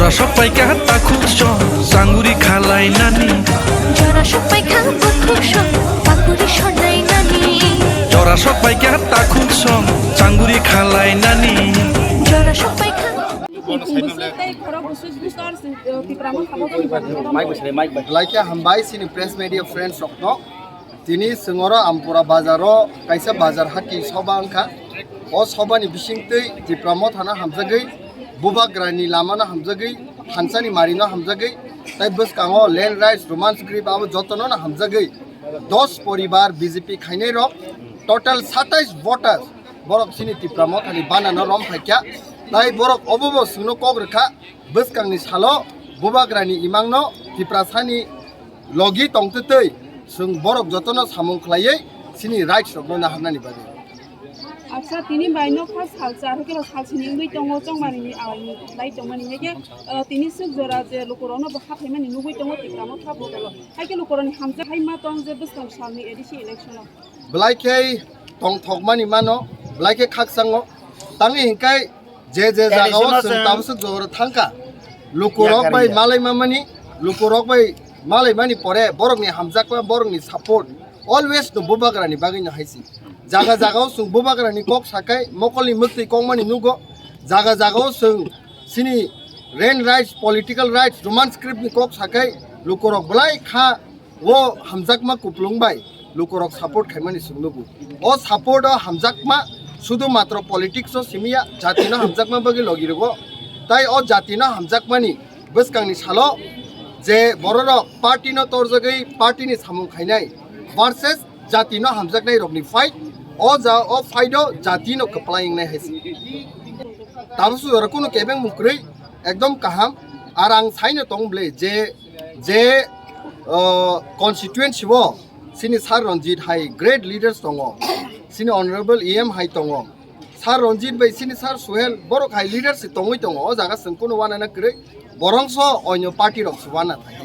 Jora sopai ka takut song sanguri khalai nani Jora sopai ka takut song pakuri shonai nani Jora sopai ka takut song sanguri khalai nani Jora sopai ka Like hambai sini press media friends rokno tini sengoro Ampura bazaro kaisa bazar hati sobangka o sobani bisingtei Tipra Motha na hamjagai bubagrani lama na hamjagai hansani marino hamjagai tai buskango land rights romance grip abo jotono na hamjagai 10 পরিবার BJP খাইনে rock total 27 voter বরক সিনি Tipra Motha ni banano rom haikya tai borok obobo suno kogreka buskangni salo bubagrani imangno Tipra sani Logi tongtetei sung borok jotono samung khlaiye sini rights rokno na hanani bade আচ্ছা তিনি বাইনো first হালচার হকে হালচিনি দুই টঙ্গ চংমানি আইনি লাই চংমানি হেকে তিনি সুক জরা যে লুকুরনো বখা ফাইমানি নুবুই টঙ্গ Tipra Motha বগলো হাইকে লুকুরনি হামজা হাইমা টং যে বসকাং সালনি ADC election blaike tong thokmani mano blaike khaksango tangi hinkai je jagao sung tabsu jor thangka lukurok bai malai mamani lukurok bai malai mani pore borok ni hamjakwa borok ni support always to bubagrani bagini haisi jaga jagao sung bubagrani kok sakai mokoli mukti kongmani nugo jaga jagao sung sini rent rights political rights romance script ni kok sakai lukurok blai kha wo hamjakma kuplungbai lukurok support khaimani sungnugu o support o hamjakma শুধু মাত্র politics ও সিমিয়া জাতিনো হামজাকমা বগি লগিরগো তাই ও জাতিনো হামজাকমানি বসকাংনি সালো যে বড়রক পার্টিনো তরজগৈ পার্টিনি সামুং খাইনাই versus জাতিনো হামজাকনাই রগনি fight ও ফাইটও জাতিনো কপ্লাইং নাই হাইসি তাবসু রকুনো কেবেং মুকরৈ একদম কাহাম আর আং সাইনো তংবলে যে constituency ও সিনি সার রঞ্জিত হাই গ্রেট লিডার্স দङ sini honorable em hai tongo sar ronjit bai sini sar suhel borok hai leadership tongoi tongo o jaga sengkono wana na kre borong so onyo party rok suwana thai